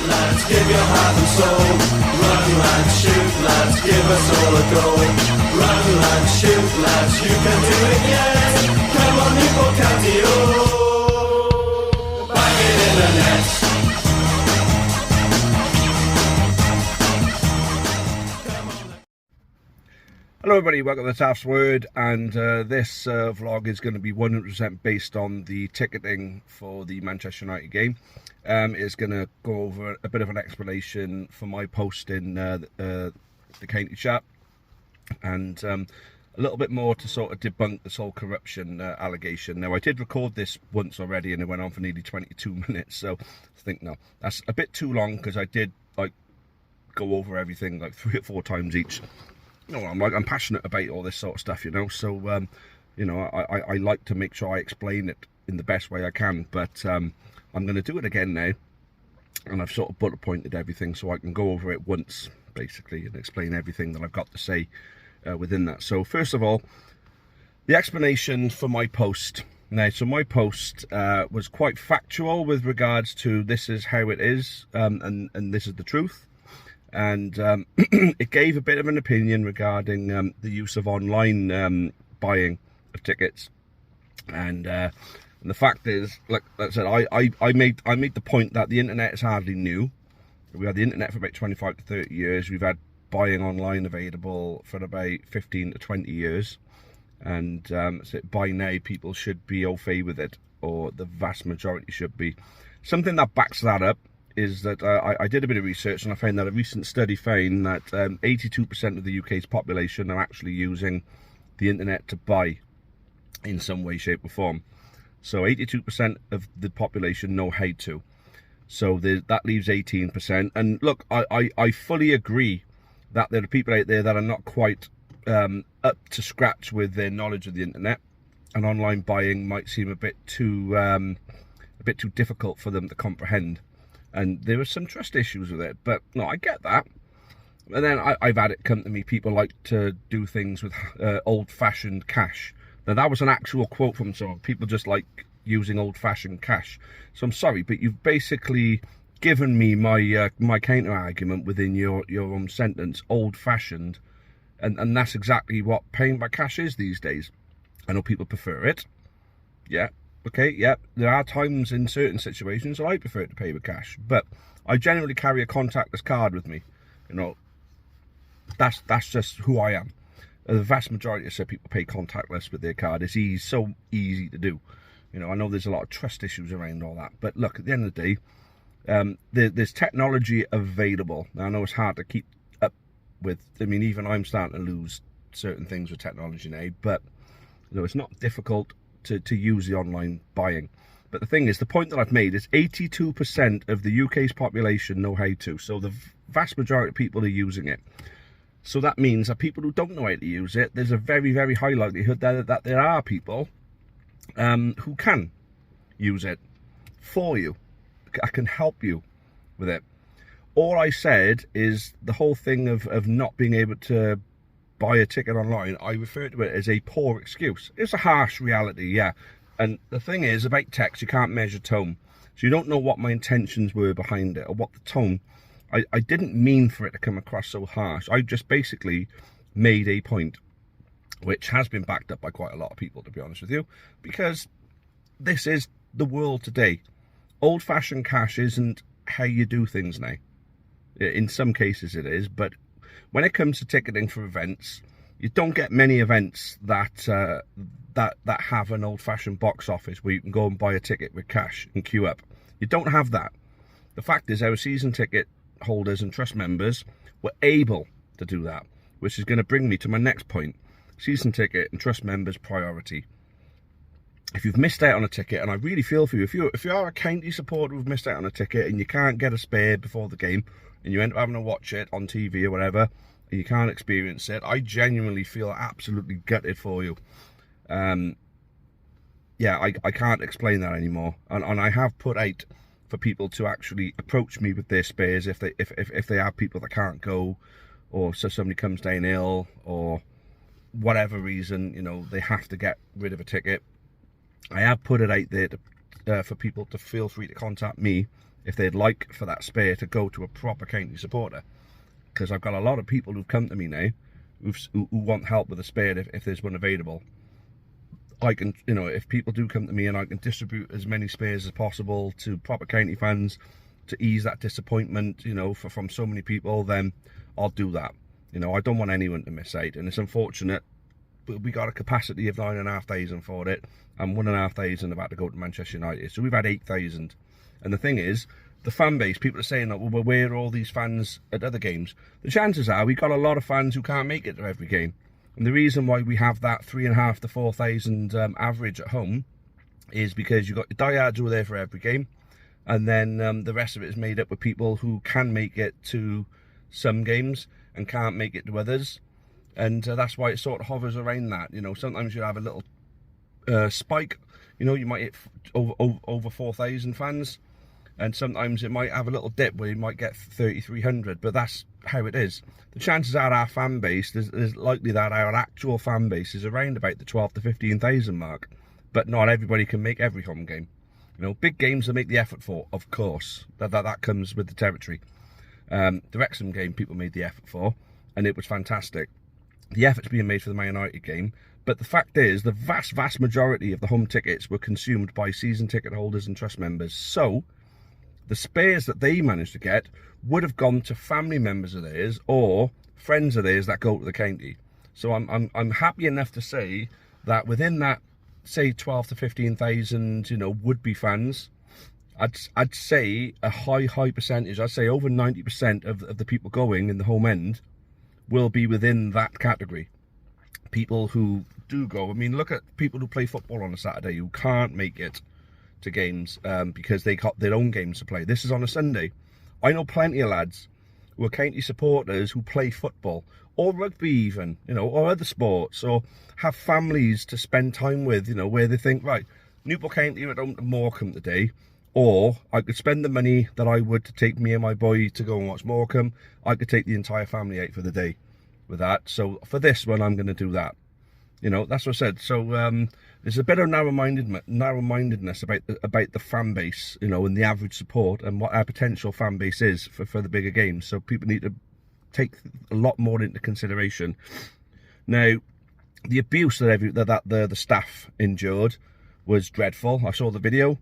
lads, give your heart and soul. Run lads, shoot lads, give us all a go. Run lads, shoot lads, you can do it yet. Come on Newport County, oh, bang it in the net. Hello everybody, welcome to Taff's Word, and this vlog is going to be 100% based on the ticketing for the Manchester United game. It's going to go over a bit of an explanation for my post in the county chat, and a little bit more to sort of debunk this whole corruption allegation. Now, I did record this once already and it went on for nearly 22 minutes, so I think no, that's a bit too long, because I did like go over everything like 3 or 4 times each. You know, I'm passionate about all this sort of stuff, you know, so you know, I like to make sure I explain it in the best way I can, but I'm going to do it again now, and I've sort of bullet pointed everything so I can go over it once basically and explain everything that I've got to say within that. So first of all, the explanation for my post. Now, so my post was quite factual with regards to this is how it is, and this is the truth. And it gave a bit of an opinion regarding the use of online buying of tickets, and the fact is, like I said, I made the point that the internet is hardly new. We had the internet for about 25 to 30 years. We've had buying online available for about 15 to 20 years, and so by now people should be au fait with it, or the vast majority should be. Something that backs that up is that I did a bit of research, and I found that a recent study found that 82% of the UK's population are actually using the internet to buy in some way, shape or form. So 82% of the population know how to. So that leaves 18%. And look, I fully agree that there are people out there that are not quite up to scratch with their knowledge of the internet, and online buying might seem a bit too difficult for them to comprehend. And there are some trust issues with it, but no, I get that. And then I've had it come to me, people like to do things with old-fashioned cash. Now, that was an actual quote from someone. People just like using old-fashioned cash. So I'm sorry, but you've basically given me my my counter-argument within your own sentence, old-fashioned. And that's exactly what paying by cash is these days. I know people prefer it. Yeah. Okay, yeah, there are times in certain situations I prefer to pay with cash, but I generally carry a contactless card with me. You know, that's just who I am. The vast majority of people pay contactless with their card. It's so easy to do. You know, I know there's a lot of trust issues around all that, but look, at the end of the day, there's technology available. Now, I know it's hard to keep up with. I mean, even I'm starting to lose certain things with technology now, but you know, it's not difficult to use the online buying. But the thing is, the point that I've made is 82% of the UK's population know how to. So the vast majority of people are using it. So that means that people who don't know how to use it, there's a very, very high likelihood that there are people who can use it for you. I can help you with it. All I said is the whole thing of not being able to buy a ticket online, I refer to it as a poor excuse. It's a harsh reality, yeah. And the thing is, about text, you can't measure tone. So you don't know what my intentions were behind it, or what the tone. I didn't mean for it to come across so harsh. I just basically made a point, which has been backed up by quite a lot of people, to be honest with you, because this is the world today. Old-fashioned cash isn't how you do things now. In some cases it is, but when it comes to ticketing for events, you don't get many events that that have an old-fashioned box office where you can go and buy a ticket with cash and queue up. You don't have that. The fact is, our season ticket holders and trust members were able to do that, which is going to bring me to my next point. Season ticket and trust members priority. If you've missed out on a ticket, and I really feel for you, if you are a county supporter who've missed out on a ticket and you can't get a spare before the game, and you end up having to watch it on TV or whatever, and you can't experience it, I genuinely feel absolutely gutted for you. Yeah, I can't explain that anymore, and I have put out for people to actually approach me with their spares if they have people that can't go, or so somebody comes down ill, or whatever reason, you know, they have to get rid of a ticket. I have put it out there for people to feel free to contact me if they'd like for that spare to go to a proper county supporter, because I've got a lot of people who've come to me now who want help with a spare if there's one available. I can, you know, if people do come to me and I can distribute as many spares as possible to proper county fans to ease that disappointment, you know, from so many people, then I'll do that. You know, I don't want anyone to miss out, and it's unfortunate, but we got a capacity of 9,500 for it, and 1,500 about to go to Manchester United, so we've had 8,000. And the thing is, the fan base, people are saying that, well, where are all these fans at other games? The chances are we got a lot of fans who can't make it to every game. And the reason why we have that 3,500 to 4,000 average at home is because you've got your diehards who are there for every game, and then the rest of it is made up with people who can make it to some games and can't make it to others. And that's why it sort of hovers around that. You know, sometimes you have a little spike, you know, you might hit over 4,000 fans, and sometimes it might have a little dip where you might get 3,300, but that's how it is. The chances are our fan base, there's likely that our actual fan base is around about the 12 to 15,000 mark, but not everybody can make every home game. You know, big games they make the effort for, of course, that comes with the territory. The Wrexham game people made the effort for, and it was fantastic. The effort's being made for the Man United game, but the fact is the vast majority of the home tickets were consumed by season ticket holders and trust members, so the spares that they managed to get would have gone to family members of theirs or friends of theirs that go to the county. So I'm happy enough to say that within that, say 12 to 15,000, you know, would-be fans, I'd say a high percentage, I'd say over 90% of the people going in the home end will be within that category. People who do go, I mean, look at people who play football on a Saturday who can't make it to games because they got their own games to play. This is on a Sunday. I know plenty of lads who are county supporters who play football or rugby even, you know, or other sports, or have families to spend time with, you know, where they think, right, Newport County are at home to Morecambe today, or I could spend the money that I would to take me and my boy to go and watch Morecambe. I could take the entire family out for the day with that. So for this one, I'm going to do that. You know, that's what I said. So there's a bit of narrow-mindedness about the fan base, you know, and the average support and what our potential fan base is for the bigger games. So people need to take a lot more into consideration. Now, the abuse that the staff endured was dreadful. I saw the video.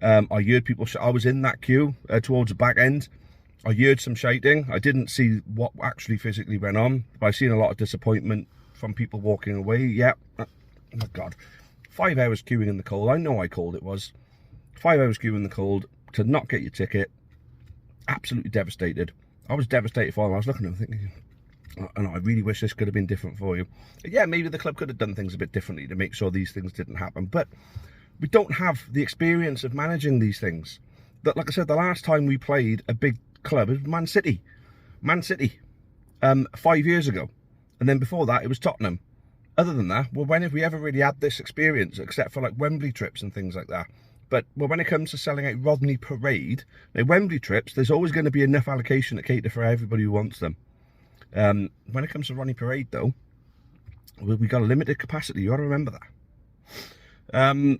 I heard people. I was in that queue towards the back end. I heard some shouting. I didn't see what actually physically went on, but I've seen a lot of disappointment from people walking away. Yeah, oh my God, 5 hours queuing in the cold. I know how cold it was. 5 hours queuing in the cold to not get your ticket. Absolutely devastated. I was devastated for them. I was looking at them thinking, oh, I really wish this could have been different for you. Yeah, maybe the club could have done things a bit differently to make sure these things didn't happen, but we don't have the experience of managing these things. That, like I said, the last time we played a big club was Man City, 5 years ago. And then before that, it was Tottenham. Other than that, well, when have we ever really had this experience, except for like Wembley trips and things like that? But well, when it comes to selling out Rodney Parade, now Wembley trips, there's always going to be enough allocation to cater for everybody who wants them. When it comes to Rodney Parade, though, we got a limited capacity. You got to remember that.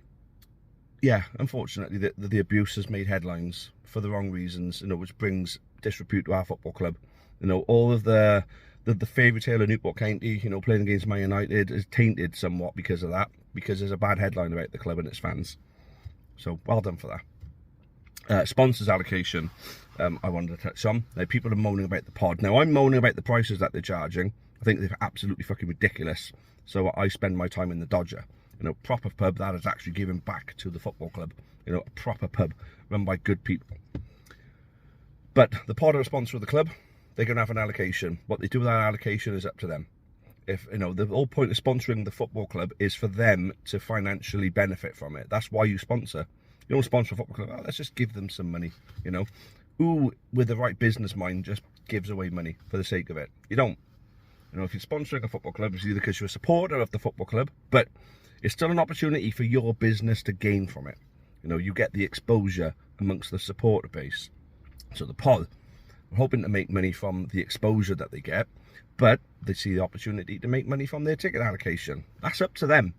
Yeah, unfortunately, the abuse has made headlines for the wrong reasons, you know, which brings disrepute to our football club. You know, all of the fairy tale of Newport County, you know, playing against Man United is tainted somewhat because of that, because there's a bad headline about the club and its fans. So, well done for that. Sponsors allocation, I wanted to touch on. Now, people are moaning about the pod. Now, I'm moaning about the prices that they're charging. I think they're absolutely fucking ridiculous. So I spend my time in the Dodger. You know, proper pub that is actually giving back to the football club. You know, a proper pub run by good people. But the pod are a sponsor of the club. They're going to have an allocation. What they do with that allocation is up to them. If, you know, the whole point of sponsoring the football club is for them to financially benefit from it. That's why you sponsor. You don't sponsor a football club. Oh, let's just give them some money, you know. Who, with the right business mind, just gives away money for the sake of it? You don't. You know, if you're sponsoring a football club, it's either because you're a supporter of the football club, but it's still an opportunity for your business to gain from it. You know, you get the exposure amongst the supporter base. So the pod, we're hoping to make money from the exposure that they get, but they see the opportunity to make money from their ticket allocation. That's up to them.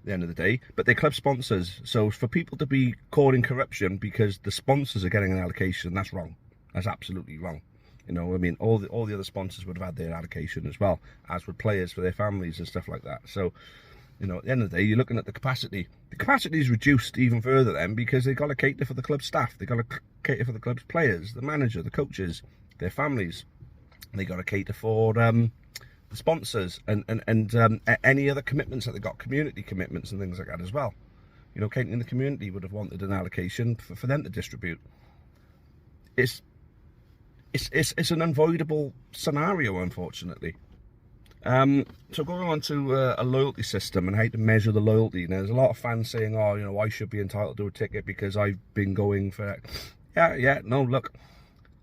the end of the day, but they're club sponsors. So for people to be caught in corruption because the sponsors are getting an allocation, that's wrong. That's absolutely wrong. You know, I mean, all the other sponsors would have had their allocation as well, as would players for their families and stuff like that. So, you know, at the end of the day, you're looking at the capacity. The capacity is reduced even further then, because they've got to cater for the club staff. They've got to cater for the club's players, the manager, the coaches, their families. They've got to cater for the sponsors and any other commitments that they've got, community commitments and things like that as well. You know, catering the community would have wanted an allocation for them to distribute. It's an unavoidable scenario, unfortunately. So going on to a loyalty system and how to measure the loyalty. Now, there's a lot of fans saying, oh, you know, I should be entitled to a ticket because I've been going for... No, look.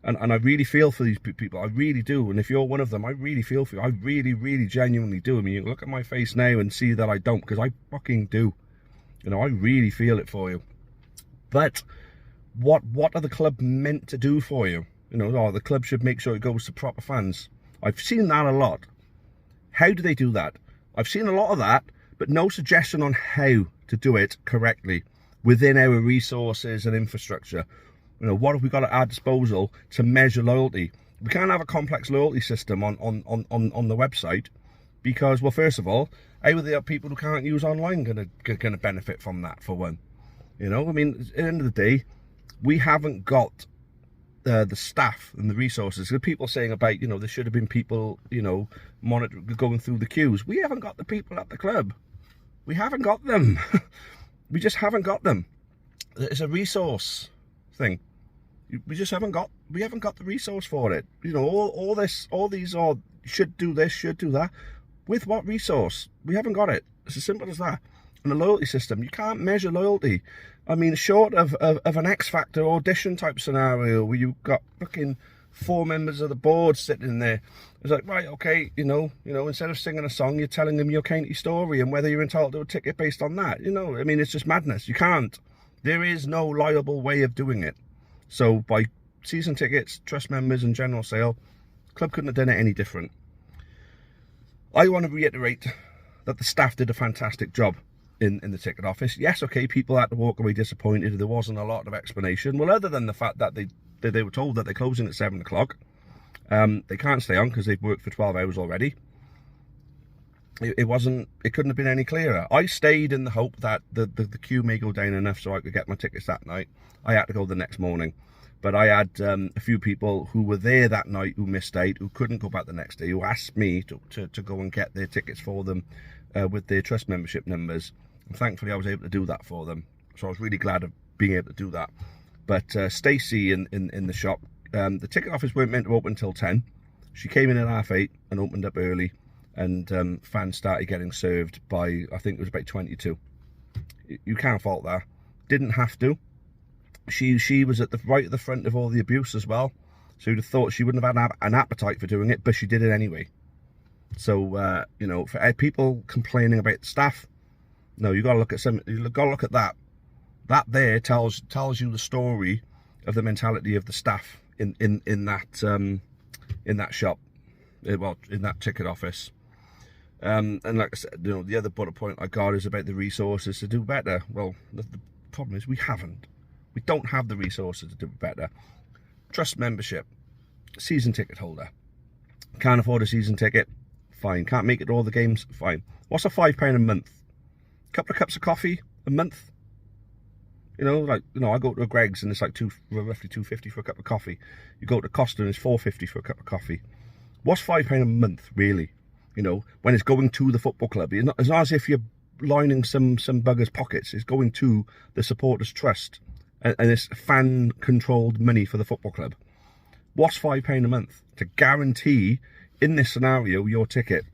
And I really feel for these people. I really do. And if you're one of them, I really feel for you. I really, really genuinely do. I mean, you look at my face now and see that I don't, because I fucking do. You know, I really feel it for you. But what are the club meant to do for you? You know, oh, the club should make sure it goes to proper fans. I've seen that a lot. How do they do that? I've seen a lot of that, but no suggestion on how to do it correctly within our resources and infrastructure. You know, what have we got at our disposal to measure loyalty? We can't have a complex loyalty system on the website because, well, first of all, how are the people who can't use online gonna benefit from that, for one? You know, I mean, at the end of the day, we haven't got the staff and the resources. The people saying about, you know, there should have been people, you know, going through the queues. We haven't got the people at the club. We haven't got them. We just haven't got them. It's a resource thing. We just haven't got. We haven't got the resource for it. You know, all these are should do this, should do that. With what resource? We haven't got it. It's as simple as that. And the loyalty system, you can't measure loyalty. I mean, short of an X Factor audition type scenario where you've got fucking 4 members of the board sitting there. It's like, right, okay, you know, instead of singing a song, you're telling them your county story and whether you're entitled to a ticket based on that. You know, I mean, it's just madness. You can't. There is no liable way of doing it. So by season tickets, trust members and general sale, the club couldn't have done it any different. I want to reiterate that the staff did a fantastic job in the ticket office. Yes, okay, people had to walk away disappointed. There wasn't a lot of explanation. Well, other than the fact that they were told that they're closing at 7 o'clock. They can't stay on because they've worked for 12 hours already. It couldn't have been any clearer. I stayed in the hope that the queue may go down enough so I could get my tickets that night. I had to go the next morning. But I had a few people who were there that night who missed out, who couldn't go back the next day, who asked me to go and get their tickets for them with their trust membership numbers. And thankfully I was able to do that for them. So I was really glad of being able to do that. But Stacey in the shop, the ticket office weren't meant to open until 10. She came in at 8:30 and opened up early. And fans started getting served by, I think it was about 22. You can't fault that. Didn't have to. She was right at the front of all the abuse as well. So you'd have thought she wouldn't have had an appetite for doing it, but she did it anyway. So you know, for people complaining about the staff, no, you got to look at that. That there tells you the story of the mentality of the staff in that shop, well, in that ticket office. And like I said, you know, the other bullet point I got is about the resources to do better. Well, the problem is we don't have the resources to do better. Trust membership, season ticket holder. Can't afford a season ticket, fine. Can't make it to all the games, fine. What's a £5 a month? Couple of cups of coffee a month? You know, like, you know, I go to a Greg's and it's like roughly £2.50 for a cup of coffee. You go to Costa and it's £4.50 for a cup of coffee. What's £5 a month, really? You know, when it's going to the football club. It's not as if you're lining some bugger's pockets. It's going to the supporters' trust. And it's fan-controlled money for the football club. What's £5 a month? To guarantee, in this scenario, your ticket.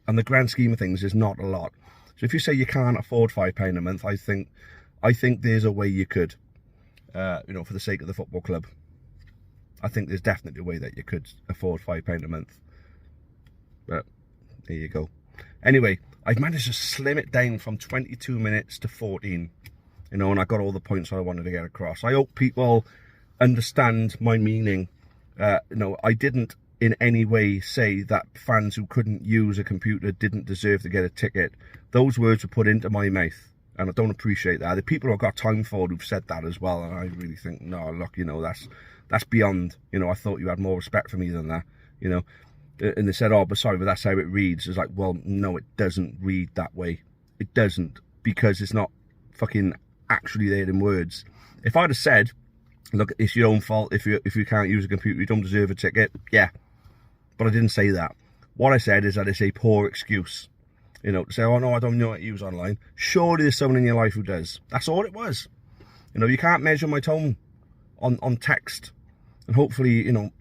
And the grand scheme of things is not a lot. So if you say you can't afford £5 a month, I think there's a way you could, you know, for the sake of the football club. I think there's definitely a way that you could afford £5 a month. But there you go. Anyway, I've managed to slim it down from 22 minutes to 14. You know, and I got all the points I wanted to get across. I hope people understand my meaning. You know, I didn't in any way say that fans who couldn't use a computer didn't deserve to get a ticket. Those words were put into my mouth, and I don't appreciate that. The people I've got time for who've said that as well, and I really think, no, look, you know, that's beyond, you know, I thought you had more respect for me than that, you know. And they said, oh, but sorry, but that's how it reads. It's like, well, no, it doesn't read that way. It doesn't, because it's not fucking actually there in words. If I'd have said, look, it's your own fault if you can't use a computer, you don't deserve a ticket, yeah, but I didn't say that. What I said is that it's a poor excuse, you know, to say, oh no, I don't know how to use online. Surely there's someone in your life who does. That's all it was. You know, you can't measure my tone on text, and hopefully, you know,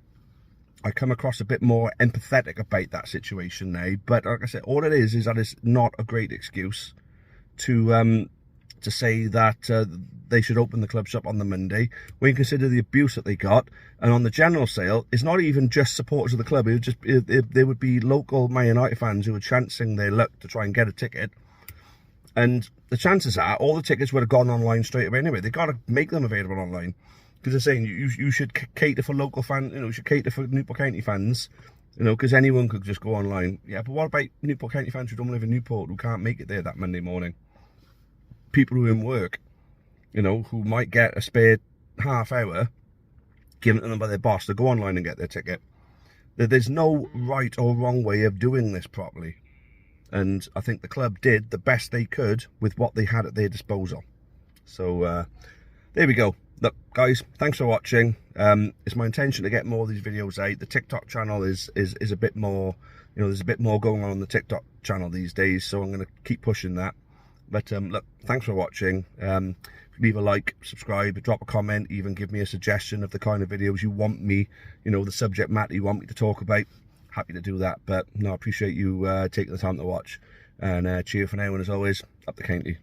I come across a bit more empathetic about that situation now. But like I said, all it is that it's not a great excuse to say that they should open the club shop on the Monday, when you consider the abuse that they got. And on the general sale, it's not even just supporters of the club. There would be local Man United fans who were chancing their luck to try and get a ticket. And the chances are all the tickets would have gone online straight away anyway. They've got to make them available online. Because they're saying you should cater for local fans, you know, you should cater for Newport County fans, you know, because anyone could just go online. Yeah, but what about Newport County fans who don't live in Newport, who can't make it there that Monday morning? People who are in work, you know, who might get a spare half hour given to them by their boss to go online and get their ticket. There's no right or wrong way of doing this properly. And I think the club did the best they could with what they had at their disposal. So, there we go. Look, guys, thanks for watching. It's my intention to get more of these videos out. The TikTok channel is a bit more, you know, there's a bit more going on the TikTok channel these days, so I'm going to keep pushing that. But look, thanks for watching. Leave a like, subscribe, drop a comment, even give me a suggestion of the kind of videos you want me, you know, the subject matter you want me to talk about. Happy to do that. But no, I appreciate you taking the time to watch. And cheer for now, and as always, up the county.